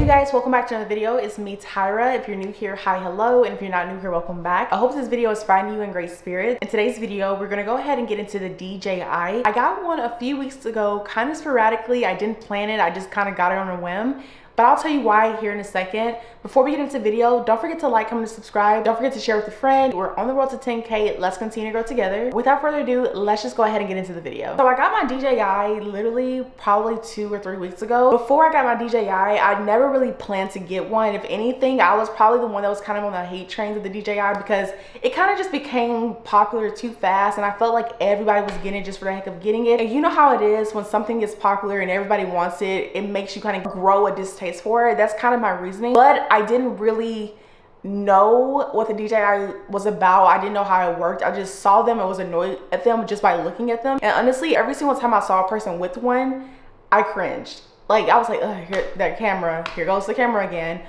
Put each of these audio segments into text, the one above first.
guys, welcome back to another video. It's me, Tyra. If you're new here, hi, hello, and if you're not new here, welcome back. I hope this video is finding you in great spirits. In today's video, we're gonna go ahead and get into the DJI. I got one a few weeks ago, kind of sporadically. I didn't plan it, I just kind of got it on a whim. But I'll tell you why here in a second. Before we get into the video, don't forget to like, comment, and subscribe. Don't forget to share with a friend. We're on the road to 10K. Let's continue to grow together. Without further ado, let's just go ahead and get into the video. So I got my DJI literally probably 2 or 3 weeks ago. Before I got my DJI, I never really planned to get one. If anything, I was probably the one that was kind of on the hate trains of the DJI because it kind of just became popular too fast, and I felt like everybody was getting it just for the heck of getting it. And you know how it is when something gets popular and everybody wants it, it makes you kind of grow a distaste for it. That's kind of my reasoning. But I didn't really know what the DJI was about. I didn't know how it worked. I just saw them and was annoyed at them just by looking at them. And honestly, every single time I saw a person with one, I cringed. Like, I was like, ugh, here, that camera, here goes the camera again.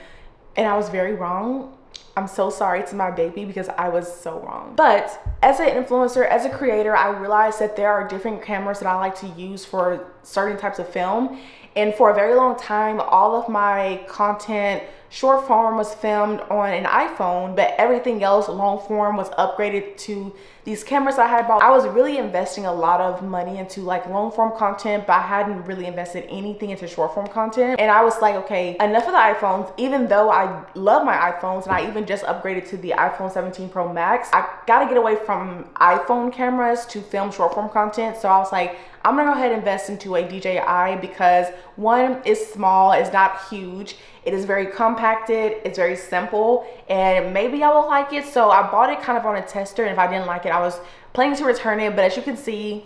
And I was very wrong. I'm so sorry to my baby because I was so wrong. But as an influencer, as a creator, I realized that there are different cameras that I like to use for certain types of film. And for a very long time, all of my content, short form, was filmed on an iPhone, but everything else, long form, was upgraded to these cameras I had bought. I was really investing a lot of money into like long form content, but I hadn't really invested anything into short form content. And I was like, okay, enough of the iPhones. Even though I love my iPhones and I even just upgraded to the iPhone 17 Pro Max, I gotta get away from iPhone cameras to film short form content. So I was like, I'm gonna go ahead and invest into a DJI because one, is small, it's not huge, it is very compacted, it's very simple, and maybe I will like it. So I bought it kind of on a tester, and if I didn't like it, I was planning to return it. But as you can see,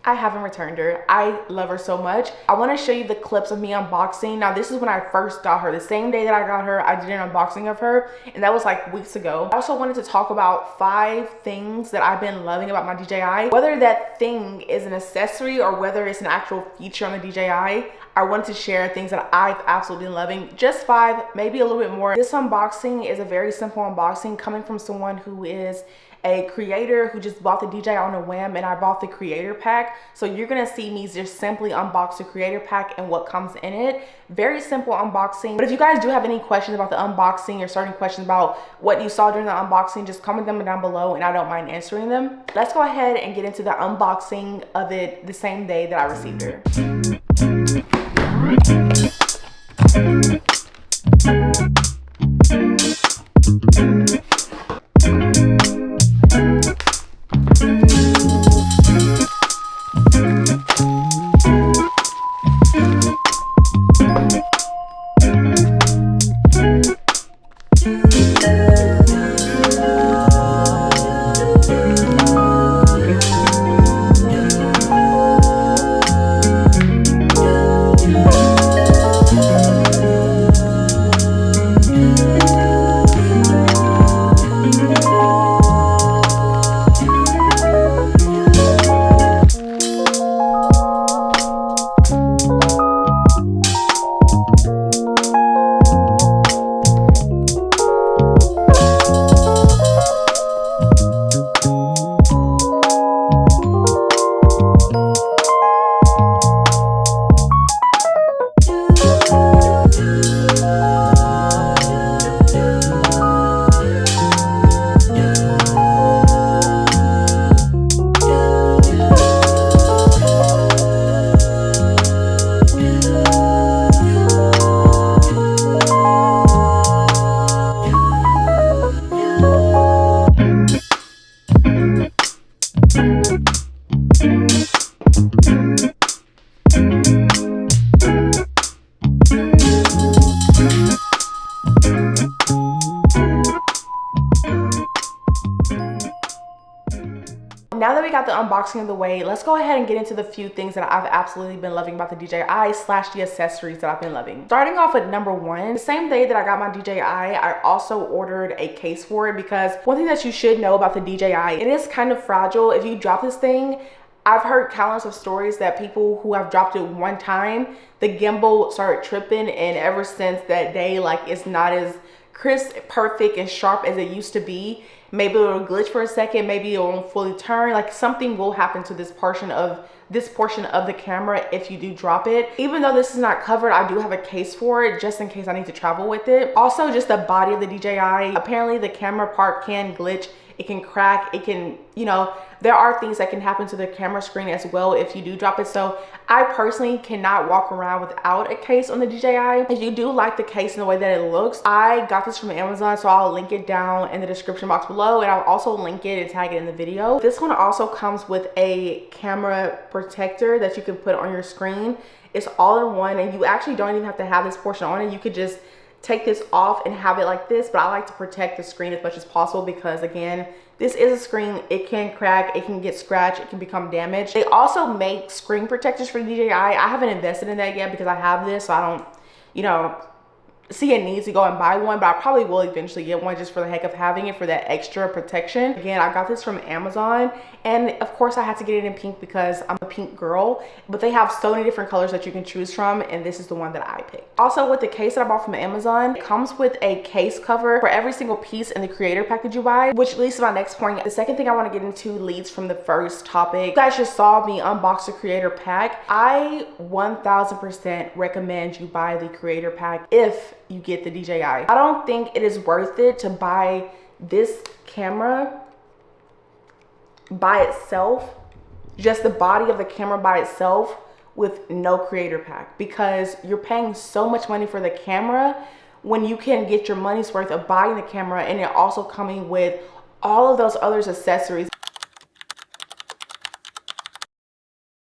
I haven't returned her. I love her so much. I want to show you the clips of me unboxing. Now, this is when I first got her. The same day that I got her, I did an unboxing of her, and that was like weeks ago. I also wanted to talk about 5 things that I've been loving about my DJI. Whether that thing is an accessory or whether it's an actual feature on the DJI, I wanted to share things that I've absolutely been loving. Just 5, maybe a little bit more. This unboxing is a very simple unboxing coming from someone who is a creator who just bought the DJI on a whim, and I bought the creator pack. So you're gonna see me just simply unbox the creator pack and what comes in it. Very simple unboxing. But if you guys do have any questions about the unboxing or certain questions about what you saw during the unboxing, just comment them down below and I don't mind answering them. Let's go ahead and get into the unboxing of it the same day that I received her. Now that we got the unboxing of the way, let's go ahead and get into the few things that I've absolutely been loving about the DJI slash the accessories that I've been loving. Starting off with number 1, the same day that I got my DJI, I also ordered a case for it because one thing that you should know about the DJI, it is kind of fragile. If you drop this thing, I've heard countless of stories that people who have dropped it one time, the gimbal started tripping, and ever since that day, like, it's not as crisp, perfect, and sharp as it used to be. Maybe it'll glitch for a second, maybe it won't fully turn. Like something will happen to this portion of the camera if you do drop it. Even though this is not covered, I do have a case for it just in case I need to travel with it. Also, just the body of the DJI. Apparently the camera part can glitch, it can crack, it can, you know, there are things that can happen to the camera screen as well if you do drop it. So I personally cannot walk around without a case on the DJI. If you do like the case and the way that it looks, I got this from Amazon, so I'll link it down in the description box below, and I'll also link it and tag it in the video. This one also comes with a camera protector that you can put on your screen. It's all in one, and you actually don't even have to have this portion on it. You could just take this off and have it like this, but I like to protect the screen as much as possible because, again, this is a screen. It can crack, it can get scratched, it can become damaged. They also make screen protectors for the DJI. I haven't invested in that yet because I have this, so I don't, you know, see a need to go and buy one, but I probably will eventually get one just for the heck of having it, for that extra protection. Again, I got this from Amazon, and of course I had to get it in pink because I'm a pink girl, but they have so many different colors that you can choose from, and this is the one that I picked. Also, with the case that I bought from Amazon, it comes with a case cover for every single piece in the creator pack that you buy, which leads to my next point. The second thing I want to get into leads from the first topic. You guys just saw me unbox the creator pack. I 1000% recommend you buy the creator pack if you get the DJI. I don't think it is worth it to buy this camera by itself, just the body of the camera by itself with no creator pack, because you're paying so much money for the camera when you can get your money's worth of buying the camera and it also coming with all of those other accessories.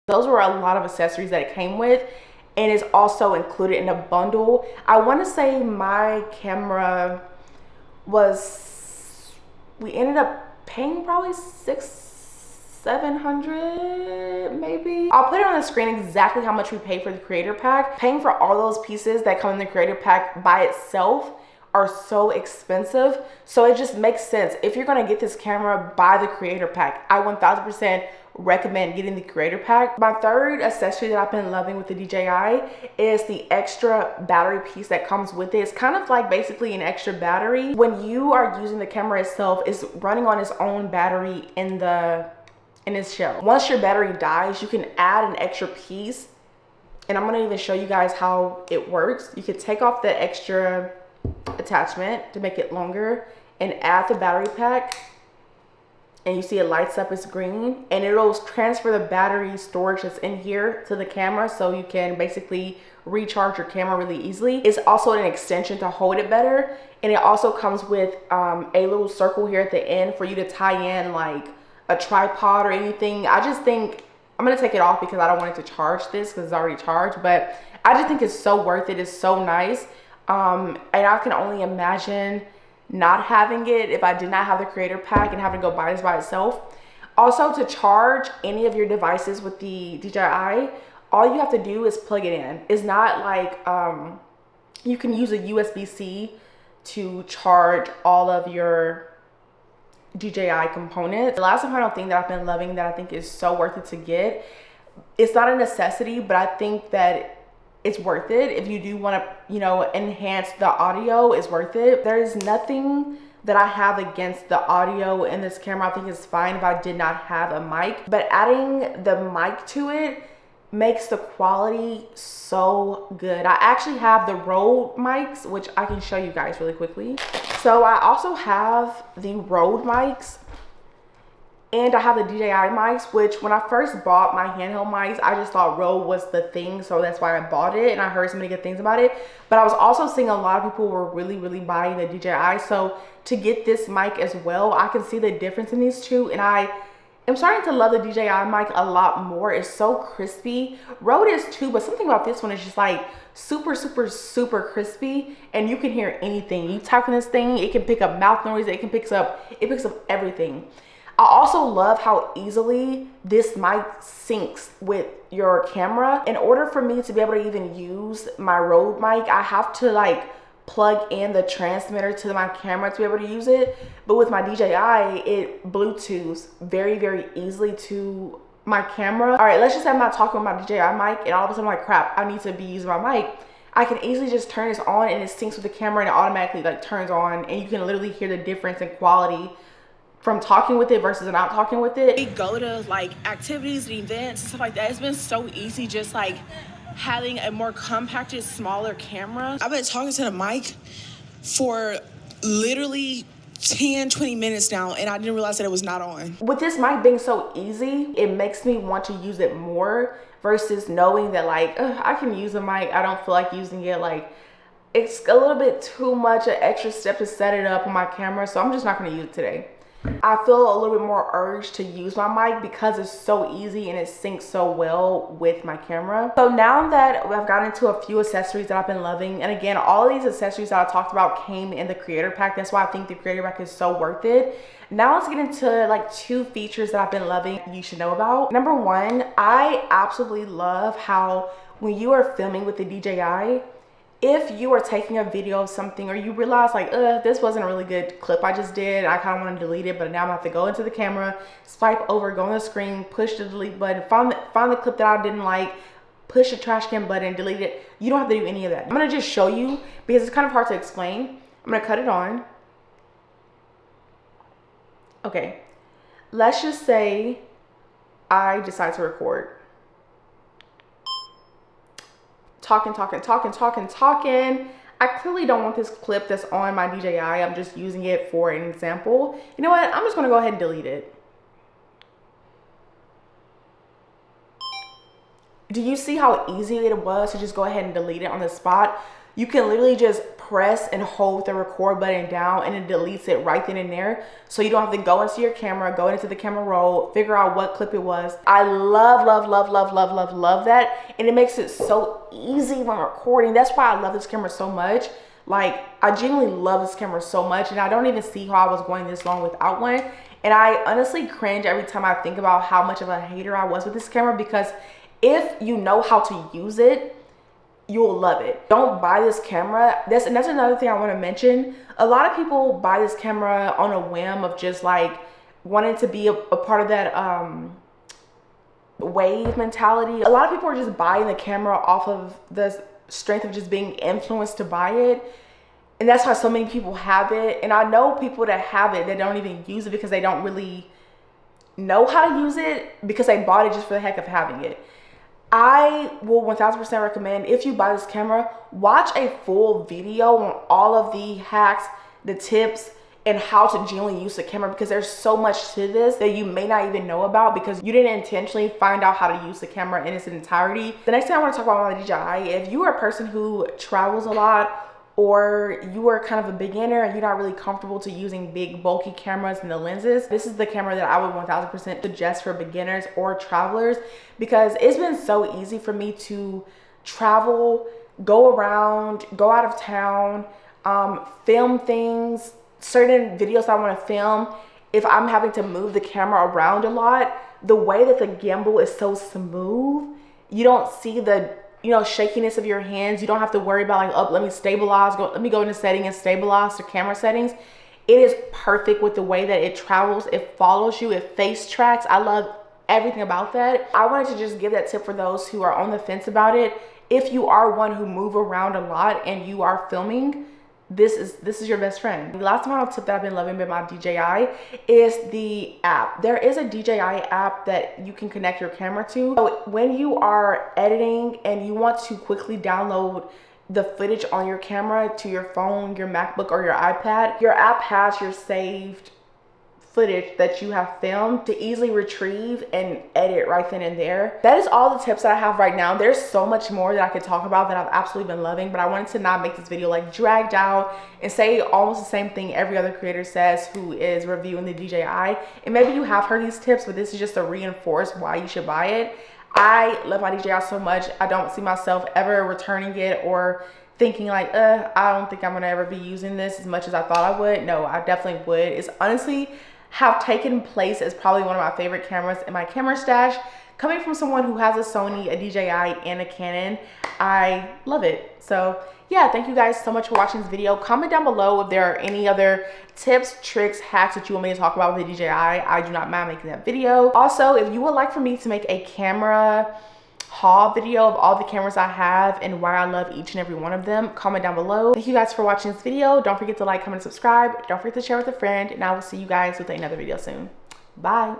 Those were a lot of accessories that it came with, and is also included in a bundle. I want to say my camera was, we ended up paying probably $700 maybe. I'll put it on the screen exactly how much we paid for the creator pack. Paying for all those pieces that come in the creator pack by itself are so expensive, so it just makes sense. If you're gonna get this camera, buy the creator pack. I 1000% recommend getting the creator pack. My third accessory that I've been loving with the DJI is the extra battery piece that comes with it. It's kind of like basically an extra battery. When you are using the camera itself, it's running on its own battery in its shell. Once your battery dies, you can add an extra piece, and I'm gonna even show you guys how it works. You can take off the extra attachment to make it longer and add the battery pack, and you see it lights up, it's green, and it'll transfer the battery storage that's in here to the camera, so you can basically recharge your camera really easily. It's also an extension to hold it better, and it also comes with a little circle here at the end for you to tie in like a tripod or anything. I just think I'm gonna take it off because I don't want it to charge this because it's already charged, but I just think it's so worth it. It's so nice. And I can only imagine not having it if I did not have the creator pack and having to go buy this by itself. Also, to charge any of your devices with the DJI, all you have to do is plug it in. It's not like you can use a USB-C to charge all of your DJI components. The last and final thing that I've been loving that I think is so worth it to get, it's not a necessity, but I think that it's worth it. If you do want to, you know, enhance the audio, it's worth it. There is nothing that I have against the audio in this camera. I think it's fine if I did not have a mic, but adding the mic to it makes the quality so good. I actually have the Rode mics, which I can show you guys really quickly. So I also have the Rode mics, and I have the DJI mics, which when I first bought my handheld mics, I just thought Rode was the thing, so that's why I bought it, and I heard so many good things about it. But I was also seeing a lot of people were really buying the DJI, so to get this mic as well, I can see the difference in these two, and I am starting to love the DJI mic a lot more. It's so crispy. Rode is too, but something about this one is just like super crispy, and you can hear anything. You type in this thing, it can pick up mouth noise, it picks up everything. I also love how easily this mic syncs with your camera. In order for me to be able to even use my Rode mic, I have to like plug in the transmitter to my camera to be able to use it. But with my DJI, it Bluetooths very easily to my camera. All right, let's just say I'm not talking about my DJI mic, and all of a sudden I'm like, crap, I need to be using my mic. I can easily just turn this on and it syncs with the camera and it automatically like turns on, and you can literally hear the difference in quality from talking with it versus not talking with it. We go to like activities and events and stuff like that. It's been so easy just like having a more compacted, smaller camera. I've been talking to the mic for literally 10-20 minutes now, and I didn't realize that it was not on. With this mic being so easy, it makes me want to use it more versus knowing that like I can use a mic, I don't feel like using it. Like it's a little bit too much an extra step to set it up on my camera, so I'm just not going to use it today. I feel a little bit more urged to use my mic because it's so easy and it syncs so well with my camera. So now that I've gotten into a few accessories that I've been loving, and again, all of these accessories that I talked about came in the creator pack. That's why I think the creator pack is so worth it. Now let's get into like 2 features that I've been loving you should know about. Number 1, I absolutely love how when you are filming with the DJI, if you are taking a video of something or you realize like, this wasn't a really good clip I just did, I kind of want to delete it, but now I'm gonna have to go into the camera, swipe over, go on the screen, push the delete button, find the clip that I didn't like, push the trash can button, delete it. You don't have to do any of that. I'm gonna just show you because it's kind of hard to explain. I'm gonna cut it on. Okay, let's just say I decide to record. Talking. I clearly don't want this clip that's on my DJI. I'm just using it for an example. You know what? I'm just gonna go ahead and delete it. Do you see how easy it was to just go ahead and delete it on the spot? You can literally just press and hold the record button down and it deletes it right then and there. So you don't have to go into your camera, go into the camera roll, figure out what clip it was. I love that. And it makes it so easy when recording. That's why I love this camera so much. Like, I genuinely love this camera so much, and I don't even see how I was going this long without one. And I honestly cringe every time I think about how much of a hater I was with this camera, because if you know how to use it, you will love it. Don't buy this camera. And that's another thing I want to mention. A lot of people buy this camera on a whim of just like wanting to be a part of that wave mentality. A lot of people are just buying the camera off of the strength of just being influenced to buy it. And that's why so many people have it. And I know people that have it that don't even use it because they don't really know how to use it, because they bought it just for the heck of having it. I will 1000% recommend, if you buy this camera, watch a full video on all of the hacks, the tips, and how to genuinely use the camera, because there's so much to this that you may not even know about because you didn't intentionally find out how to use the camera in its entirety. The next thing I want to talk about my DJI, if you are a person who travels a lot, or you are kind of a beginner and you're not really comfortable to using big bulky cameras and the lenses, this is the camera that I would 1000% suggest for beginners or travelers, because it's been so easy for me to travel, go around, go out of town, film things, certain videos I want to film. If I'm having to move the camera around a lot, the way that the gimbal is so smooth, you don't see the shakiness of your hands. You don't have to worry about like, oh, let me stabilize, let me go into setting and stabilize the camera settings. It is perfect with the way that it travels, it follows you, it face tracks. I love everything about that. I wanted to just give that tip for those who are on the fence about it. If you are one who move around a lot and you are filming, this is your best friend. The last final tip that I've been loving with my DJI is the app. There is a DJI app that you can connect your camera to. So when you are editing and you want to quickly download the footage on your camera to your phone, your MacBook, or your iPad, your app has your saved footage that you have filmed to easily retrieve and edit right then and there. That is all the tips that I have right now. There's so much more that I could talk about that I've absolutely been loving, but I wanted to not make this video like dragged out and say almost the same thing every other creator says who is reviewing the DJI. And maybe you have heard these tips, but this is just to reinforce why you should buy it. I love my DJI so much. I don't see myself ever returning it or thinking like, I don't think I'm gonna ever be using this as much as I thought I would. No, I definitely would. It's honestly have taken place as probably one of my favorite cameras in my camera stash. Coming from someone who has a Sony, a DJI, and a Canon, I love it. So yeah, thank you guys so much for watching this video. Comment down below if there are any other tips, tricks, hacks that you want me to talk about with the DJI. I do not mind making that video. Also, if you would like for me to make a camera haul video of all the cameras I have and why I love each and every one of them, comment down below. Thank you guys for watching this video. Don't forget to like, comment, subscribe. Don't forget to share with a friend, and I will see you guys with another video soon. Bye.